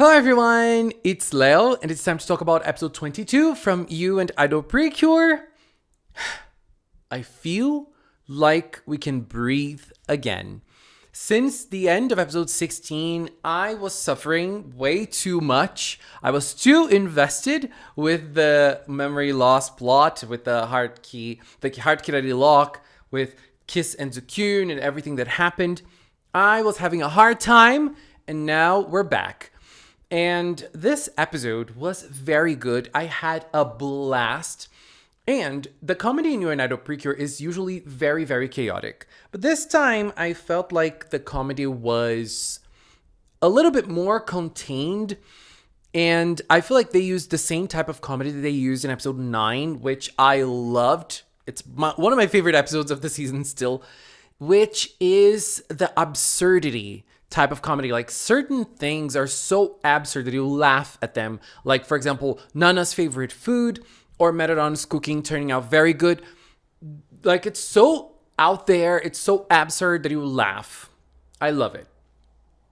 Hello everyone, it's Leo, and it's time to talk about episode 22 from You and Idol PreCure. I feel like we can breathe again. Since the end of episode 16, I was suffering way too much. I was too invested with the memory loss plot, with the heart key ready lock, with Kiss and Zukyun and everything that happened. I was having a hard time, and now we're back. And this episode was very good. I had a blast. And the comedy in You and Idol PreCure is usually very, very chaotic. But this time, I felt like the comedy was a little bit more contained. And I feel like they used the same type of comedy that they used in episode 9, which I loved. It's one of my favorite episodes of the season still, which is the absurdity type of comedy. Like, certain things are so absurd that you laugh at them. Like, for example, Nana's favorite food or Meteron's cooking turning out very good. Like, it's so out there, it's so absurd that you laugh. I love it.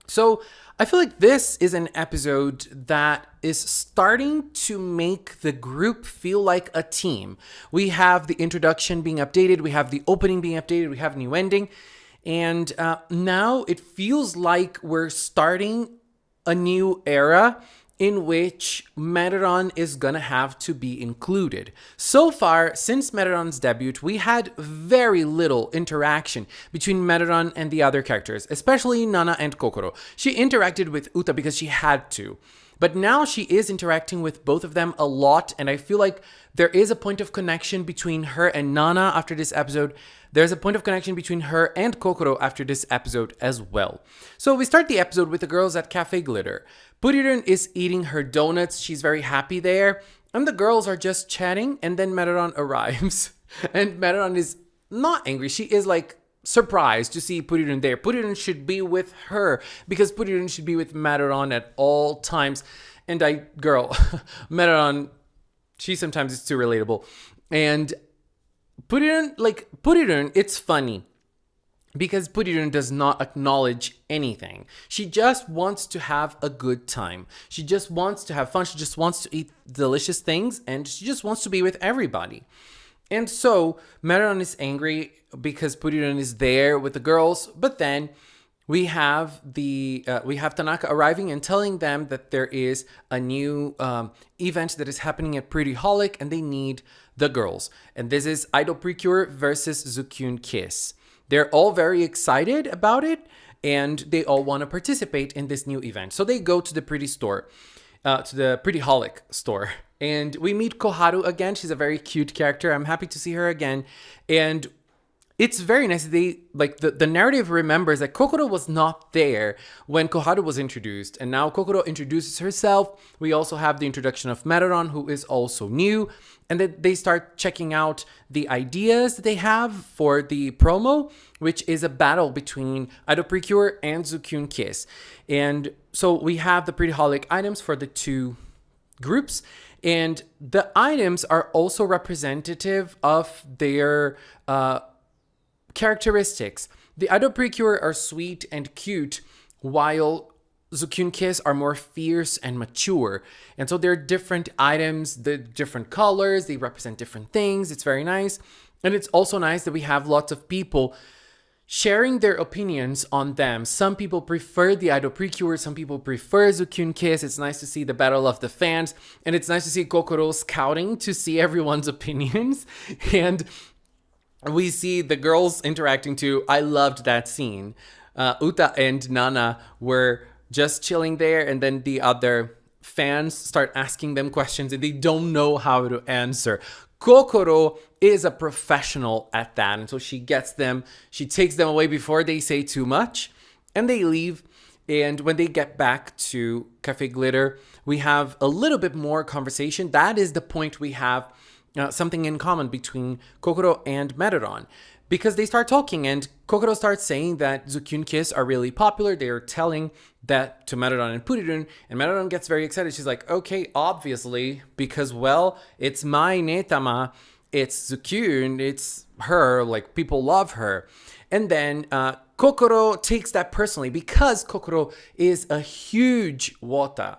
So I feel like this is an episode that is starting to make the group feel like a team. We have the introduction being updated, we have the opening being updated, we have a new ending. And now it feels like we're starting a new era in which Meteron is gonna have to be included. So far, since Meteron's debut, we had very little interaction between Meteron and the other characters, especially Nana and Kokoro. She interacted with Uta because she had to. But now she is interacting with both of them a lot, and I feel like there is a point of connection between her and Nana after this episode. There's a point of connection between her and Kokoro after this episode as well. So we start the episode with the girls at Cafe Glitter. Puriren is eating her donuts. She's very happy there. And the girls are just chatting, and then Meteron arrives. And Meteron is not angry. She is like surprised to see Puriren there. Puriren should be with her because Puriren should be with Meteron at all times. And Meteron, she sometimes is too relatable. And Puriren, it's funny because Puriren does not acknowledge anything. She just wants to have a good time. She just wants to have fun. She just wants to eat delicious things, and she just wants to be with everybody. And so Meteron is angry because Puriren is there with the girls, but then we have Tanaka arriving and telling them that there is a new event that is happening at Pretty Holic, and they need the girls. And this is Idol PreCure versus Zukyun Kiss. They're all very excited about it, and they all want to participate in this new event. So they go to the Pretty store, to the Pretty Holic store. And we meet Koharu again. She's a very cute character. I'm happy to see her again. And it's very nice. The narrative remembers that Kokoro was not there when Koharu was introduced. And now Kokoro introduces herself. We also have the introduction of Meteron, who is also new. And then they start checking out the ideas that they have for the promo, which is a battle between Idol PreCure and Zukyun Kiss. And so we have the Pretty Holic items for the two groups. And the items are also representative of their characteristics. The Idol PreCure are sweet and cute, while Zukyun Kiss are more fierce and mature. And so they're different items, the different colors, they represent different things. It's very nice. And it's also nice that we have lots of people sharing their opinions on them. Some people prefer the Idol PreCure, some people prefer Zukyun Kiss. It's nice to see the battle of the fans, and it's nice to see Kokoro scouting to see everyone's opinions. And we see the girls interacting too. I loved that scene. Uta and Nana were just chilling there, and then the other fans start asking them questions and they don't know how to answer. Kokoro is a professional at that, and so she takes them away before they say too much, and they leave. And when they get back to Cafe Glitter, we have a little bit more conversation. That is the point we have something in common between Kokoro and Meteron, because they start talking, and Kokoro starts saying that Zukyun Kiss are really popular. They are telling that to Meteron and Puriren, and Meteron gets very excited. She's like, okay, obviously, because, well, it's my Netama, it's Zukyun, it's her, like, people love her. And then Kokoro takes that personally because Kokoro is a huge wota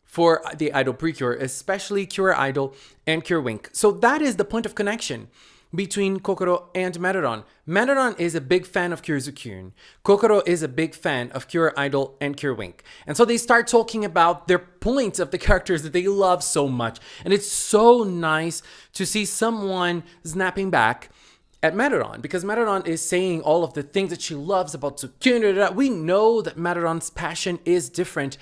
for the Idol PreCure, especially Cure Idol and Cure Wink. So that is the point of connection between Kokoro and Meteron. Meteron is a big fan of Cure Zukyun. Kokoro is a big fan of Cure Idol and Cure Wink. And so they start talking about their points of the characters that they love so much. And it's so nice to see someone snapping back at Meteron, because Meteron is saying all of the things that she loves about Zukyun. We know that Meteron's passion is different.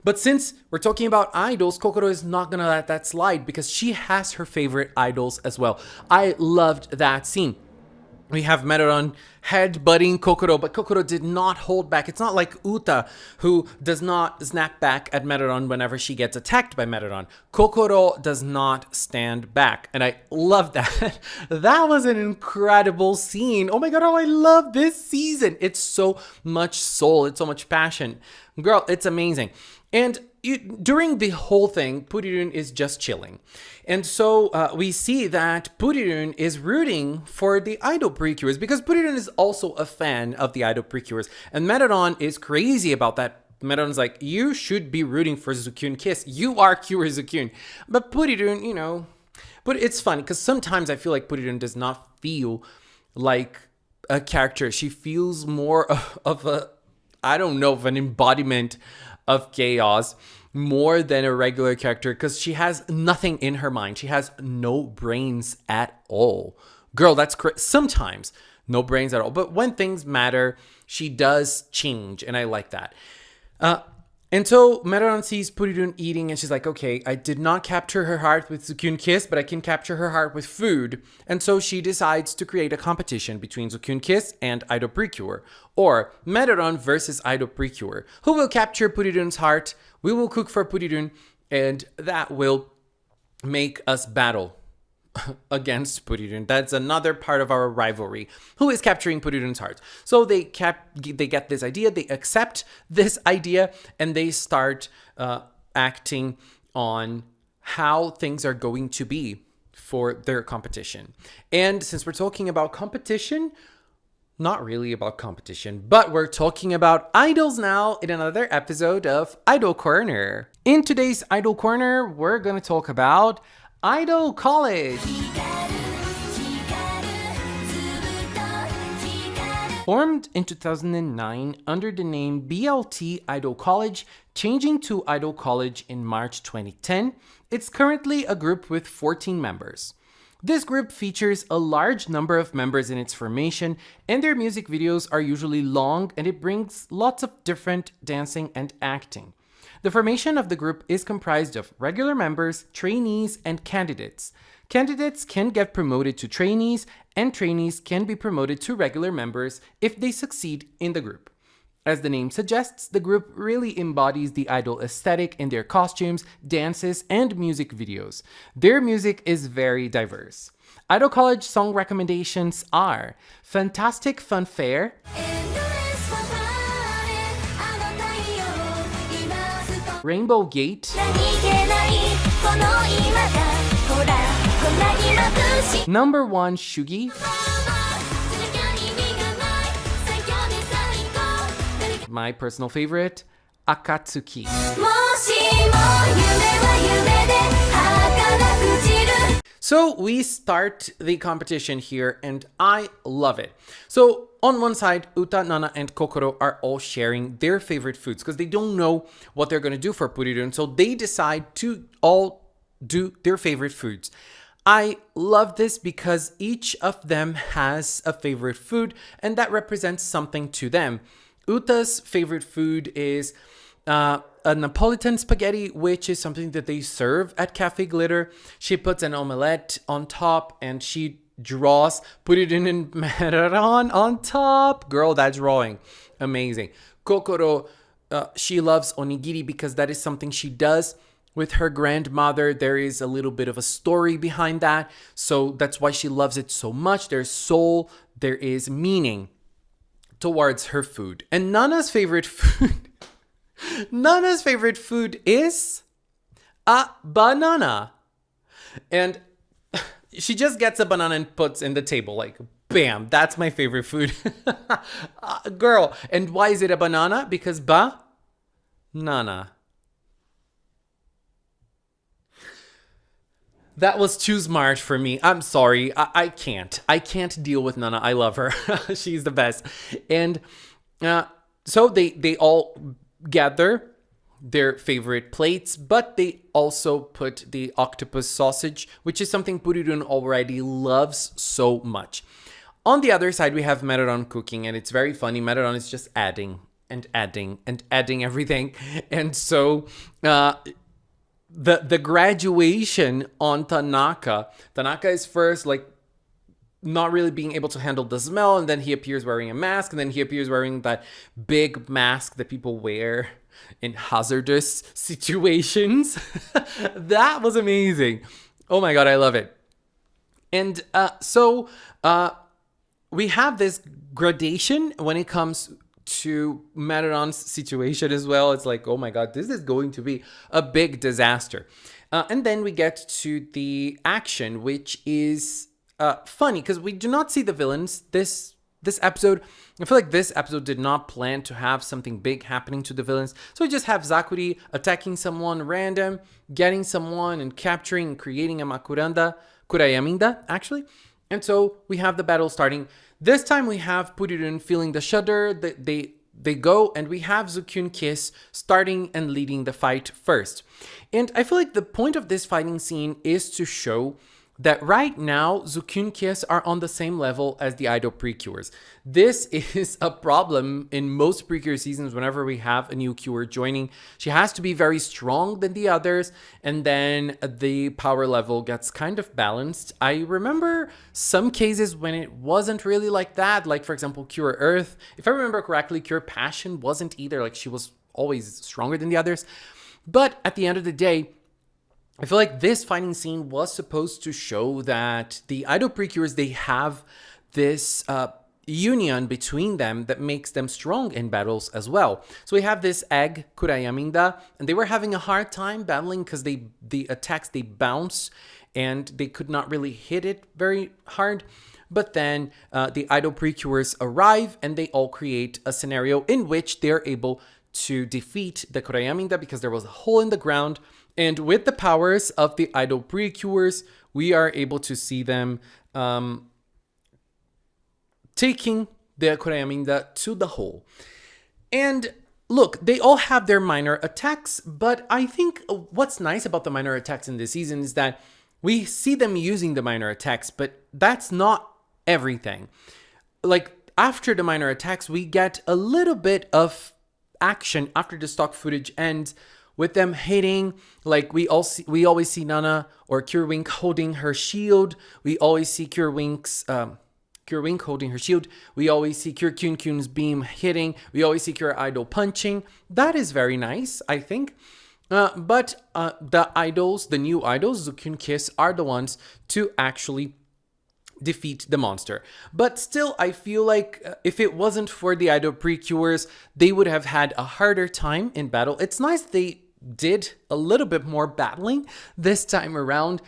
But since we're talking about idols, Kokoro is not going to let that slide because she has her favorite idols as well. I loved that scene. We have Meteron headbutting Kokoro, but Kokoro did not hold back. It's not like Uta, who does not snap back at Meteron whenever she gets attacked by Meteron. Kokoro does not stand back, and I love that. That was an incredible scene. Oh my god, how I love this season. It's so much soul. It's so much passion. Girl, it's amazing. And during the whole thing, Purirun is just chilling. And so we see that Purirun is rooting for the Idol PreCures because Purirun is also a fan of the Idol PreCures. And Meteron is crazy about that. Meteron's like, you should be rooting for Zukyun Kiss. You are Cure Zukyun. But Purirun, but it's funny because sometimes I feel like Purirun does not feel like a character. She feels more of an embodiment of chaos more than a regular character because she has nothing in her mind. She has no brains at all. Girl, that's sometimes no brains at all. But when things matter, she does change, and I like that. And so Meteron sees Purirun eating, and she's like, okay, I did not capture her heart with Zukyun Kiss, but I can capture her heart with food. And so she decides to create a competition between Zukyun Kiss and Idol PreCure, or Meteron versus Idol PreCure. Who will capture Purirun's heart? We will cook for Purirun, and that will make us battle against Purirun. That's another part of our rivalry. Who is capturing Purirun's heart? So they get this idea, they accept this idea, and they start acting on how things are going to be for their competition. And since we're talking about competition, not really about competition, but we're talking about idols now in another episode of Idol Corner. In today's Idol Corner, we're going to talk about Idol College. Formed in 2009 under the name BLT Idol College, changing to Idol College in March 2010, it's currently a group with 14 members. This group features a large number of members in its formation, and their music videos are usually long, and it brings lots of different dancing and acting. The formation of the group is comprised of regular members, trainees, and candidates. Candidates can get promoted to trainees, and trainees can be promoted to regular members if they succeed in the group. As the name suggests, the group really embodies the idol aesthetic in their costumes, dances, and music videos. Their music is very diverse. Idol College song recommendations are Fantastic Funfair, Rainbow Gate, Number 1 Shugi, my personal favorite, Akatsuki. So we start the competition here, and I love it. So on one side, Uta, Nana, and Kokoro are all sharing their favorite foods because they don't know what they're going to do for Purirun. So they decide to all do their favorite foods. I love this because each of them has a favorite food, and that represents something to them. Uta's favorite food is a Napolitan spaghetti, which is something that they serve at Cafe Glitter. She puts an omelette on top, and she draws Purirun and Meteron on top. Girl, that drawing, amazing. Kokoro, she loves onigiri because that is something she does with her grandmother. There is a little bit of a story behind that, so that's why she loves it so much. There's soul, there is meaning towards her food. And Nana's favorite food is a banana. And she just gets a banana and puts in the table, like, Bam, that's my favorite food. Girl, and why is it a banana? Because nana. That was too smart for me. I'm sorry. I can't. I can't deal with Nana. I love her. She's the best. And so they all gather their favorite plates, but they also put the octopus sausage, which is something Purirun already loves so much. On the other side, we have Meteran cooking, and it's very funny. Meteran is just adding and adding and adding everything. And so the graduation on Tanaka is first like not really being able to handle the smell, and then he appears wearing a mask, and then he appears wearing that big mask that people wear in hazardous situations. That was amazing. Oh my god, I love it. And so we have this gradation when it comes to Meteran's situation as well. It's like, oh my god, this is going to be a big disaster. And then we get to the action, which is funny because we do not see the villains this episode. I feel like this episode did not plan to have something big happening to the villains. So we just have Zakuri attacking someone random, getting someone and capturing and creating a Kurayaminda, actually. And so we have the battle starting. This time we have Purirun feeling the shudder. They go, and we have Zukyun Kiss starting and leading the fight first. And I feel like the point of this fighting scene is to show that right now Zukyun Kiss are on the same level as the idol PreCures. This is a problem in most PreCure seasons. Whenever we have a new cure joining, she has to be very strong than the others, and then the power level gets kind of balanced. I remember some cases when it wasn't really like that, like for example Cure Earth. If I remember correctly, Cure Passion wasn't either, like she was always stronger than the others. But at the end of the day, I feel like this fighting scene was supposed to show that the idol PreCures, they have this union between them that makes them strong in battles as well. So we have this egg, Kurayaminda, and they were having a hard time battling because the attacks, they bounce and they could not really hit it very hard. But then the idol PreCures arrive, and they all create a scenario in which they're able to defeat the Kurayaminda because there was a hole in the ground. And with the powers of the idol PreCures, we are able to see them taking the Kurayaminda to the hole. And look, they all have their minor attacks, but I think what's nice about the minor attacks in this season is that we see them using the minor attacks, but that's not everything. Like, after the minor attacks, we get a little bit of action after the stock footage ends, with them hitting. Like we always see Nana or Cure Wink holding her shield. We always see Cure Wink holding her shield. We always see Cure Kyun's beam hitting. We always see Cure Idol punching. That is very nice, I think. But the new idols, Zukyun Kiss, are the ones to actually defeat the monster. But still, I feel like if it wasn't for the idol PreCures, they would have had a harder time in battle. It's nice they did a little bit more battling this time around.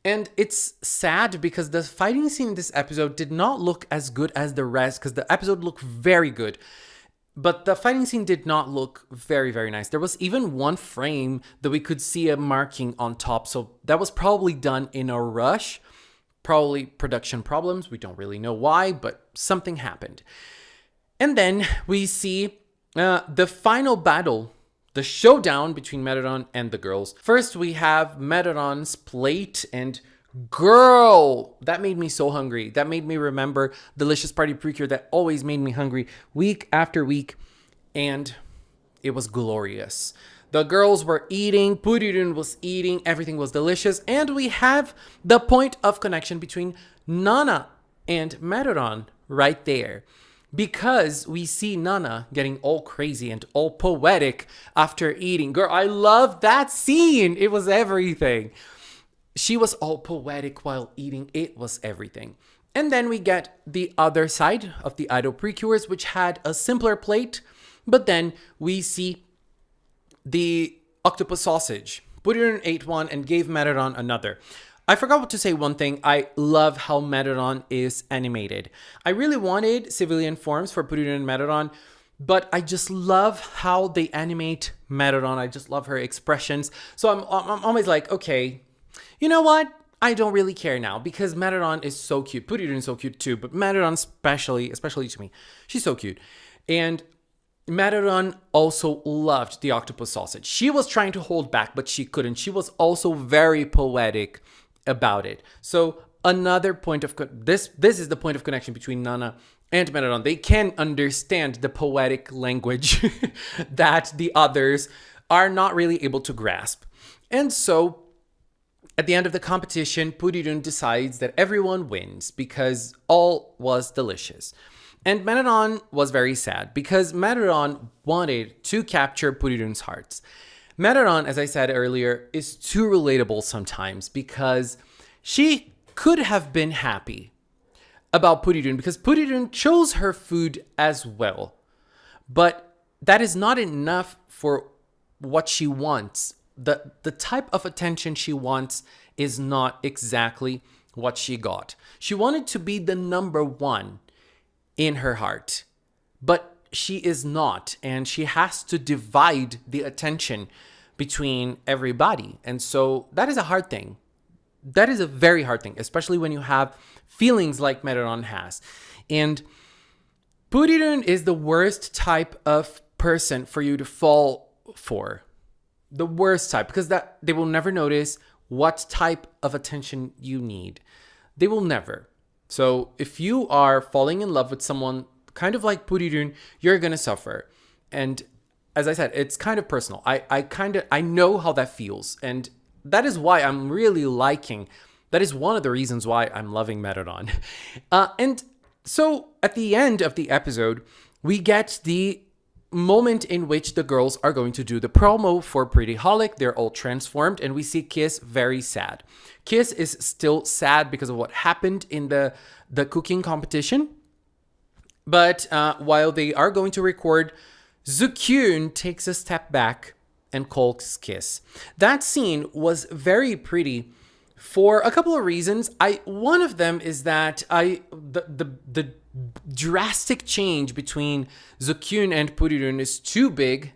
And it's sad because the fighting scene in this episode did not look as good as the rest, because the episode looked very good. But the fighting scene did not look very, very nice. There was even one frame that we could see a marking on top. So that was probably done in a rush. Probably production problems. We don't really know why, but something happened. And then we see the final battle, the showdown between Meteran and the girls. First, we have Meteran's plate, and girl, that made me so hungry. That made me remember Delicious Party PreCure that always made me hungry week after week, and it was glorious. The girls were eating, Purirun was eating, everything was delicious, and we have the point of connection between Nana and Meteran right there. Because we see Nana getting all crazy and all poetic after eating. Girl, I love that scene. It was everything. She was all poetic while eating. It was everything. And then we get the other side of the idol PreCures, which had a simpler plate. But then we see the octopus sausage. Purirun ate one and gave Meteran another. I forgot to say one thing. I love how Meteoron is animated. I really wanted civilian forms for Puririn and Meteoron, but I just love how they animate Meteoron. I just love her expressions. So I'm always like, okay, you know what? I don't really care now because Meteoron is so cute. Puririn is so cute too, but Meteoron especially to me, she's so cute. And Meteoron also loved the octopus sausage. She was trying to hold back, but she couldn't. She was also very poetic about it. So another point of this is the point of connection between Nana and Meteoron. They can understand the poetic language that the others are not really able to grasp. And so at the end of the competition, Puririn decides that everyone wins because all was delicious. And Meteoron was very sad because Meteoron wanted to capture Puririn's hearts. Meteoron, as I said earlier, is too relatable sometimes because she could have been happy about Puririn because Puririn chose her food as well. But that is not enough for what she wants. The type of attention she wants is not exactly what she got. She wanted to be the number one in her heart, but she is not, and she has to divide the attention between everybody. And so that is a hard thing. That is a very hard thing, especially when you have feelings like Meteoron has. And Puririn is the worst type of person for you to fall for. The worst type, because that they will never notice what type of attention you need. They will never. So if you are falling in love with someone kind of like Puririn, you're going to suffer. And as I said, it's kind of personal. I know how that feels. And that is why I'm really liking, that is one of the reasons why I'm loving Meteoron. And so at the end of the episode, we get the moment in which the girls are going to do the promo for Pretty Holic. They're all transformed, and we see Kiss very sad. Kiss is still sad because of what happened in the cooking competition. But while they are going to record, Zukyun takes a step back and calls Kiss. That scene was very pretty for a couple of reasons. One of them is that the drastic change between Zukyun and Puririn is too big,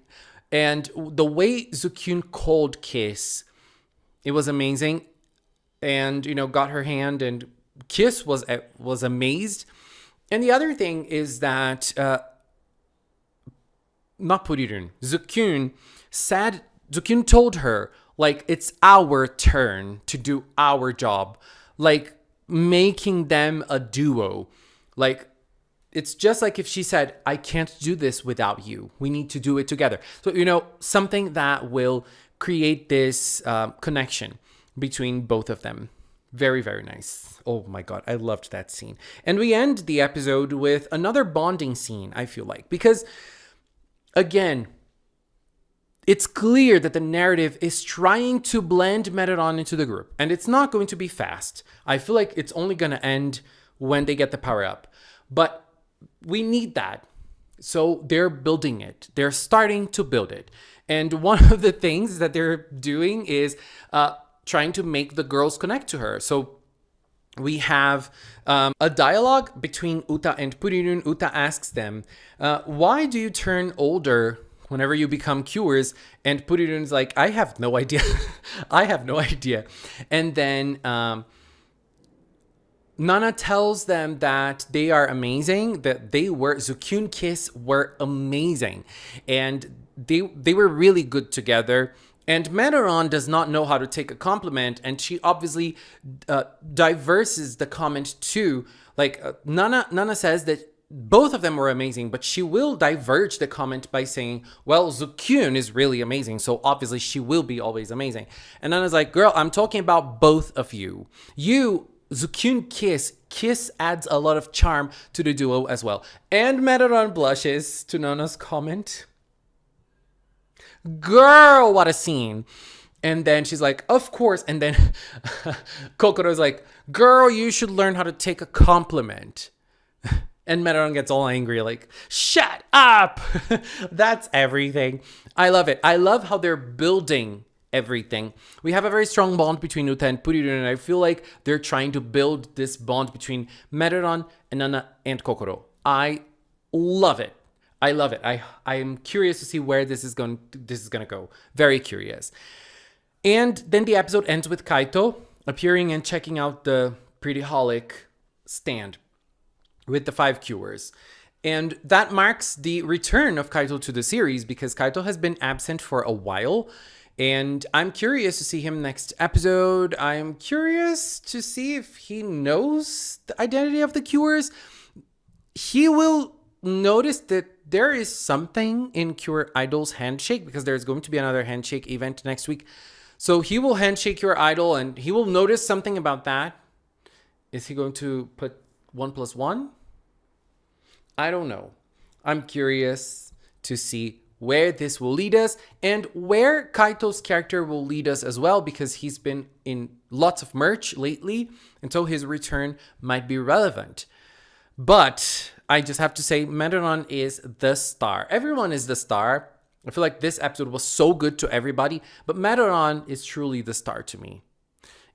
and the way Zukyun called Kiss, it was amazing, and got her hand, and Kiss was amazed. And the other thing is that not Puririn, Zukyun told her, like, it's our turn to do our job, like making them a duo. Like, it's just like if she said, I can't do this without you. We need to do it together. So, something that will create this connection between both of them. Very, very nice. Oh my God, I loved that scene. And we end the episode with another bonding scene, I feel like. Because, again, it's clear that the narrative is trying to blend Meteoron into the group. And it's not going to be fast. I feel like it's only going to end when they get the power up. But we need that. So they're building it. They're starting to build it. And one of the things that they're doing is trying to make the girls connect to her. So we have a dialogue between Uta and Puririn. Uta asks them, why do you turn older whenever you become cures? And Puririn's like, I have no idea. I have no idea. And then Nana tells them that they are amazing, that Zukyun Kiss were amazing. And they were really good together. And Meteoron does not know how to take a compliment, and she obviously diverses the comment too. Like Nana says that both of them were amazing, but she will diverge the comment by saying, well, Zukyun is really amazing, so obviously she will be always amazing. And Nana's like, girl, I'm talking about both of you. Zukyun Kiss adds a lot of charm to the duo as well. And Meteoron blushes to Nana's comment. Girl, what a scene. And then she's like, of course. And then Kokoro's like, girl, you should learn how to take a compliment. And Meteoron gets all angry, like, shut up. That's everything. I love it. I love how they're building everything. We have a very strong bond between Uta and Puriru, and I feel like they're trying to build this bond between Meruran and Nana and Kokoro. I love it. I love it. I am curious to see where this is going to go. Very curious. And then the episode ends with Kaito appearing and checking out the Pretty Holic stand with the 5 cures. And that marks the return of Kaito to the series because Kaito has been absent for a while. And I'm curious to see him next episode. I'm curious to see if he knows the identity of the cures. He will notice that there is something in Cure Idol's handshake because there's going to be another handshake event next week. So he will handshake your idol and he will notice something about that. Is he going to put 1 + 1? I don't know. I'm curious to see where this will lead us and where Kaito's character will lead us as well because he's been in lots of merch lately and so his return might be relevant. But I just have to say Meruran is the star. Everyone is the star. I feel like this episode was so good to everybody, but Meruran is truly the star to me.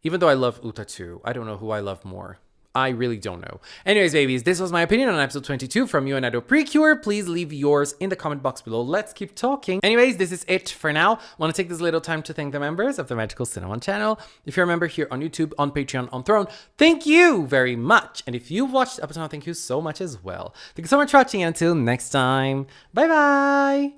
Even though I love Uta too, I don't know who I love more. I really don't know. Anyways, babies, this was my opinion on episode 22 from You and Idol PreCure. Please leave yours in the comment box below. Let's keep talking. Anyways, this is it for now. Want to take this little time to thank the members of the Magical Cinnamon channel. If you're a member here on YouTube, on Patreon, on Throne, thank you very much. And if you watched up until now, thank you so much as well. Thank you so much for watching. Until next time, bye-bye.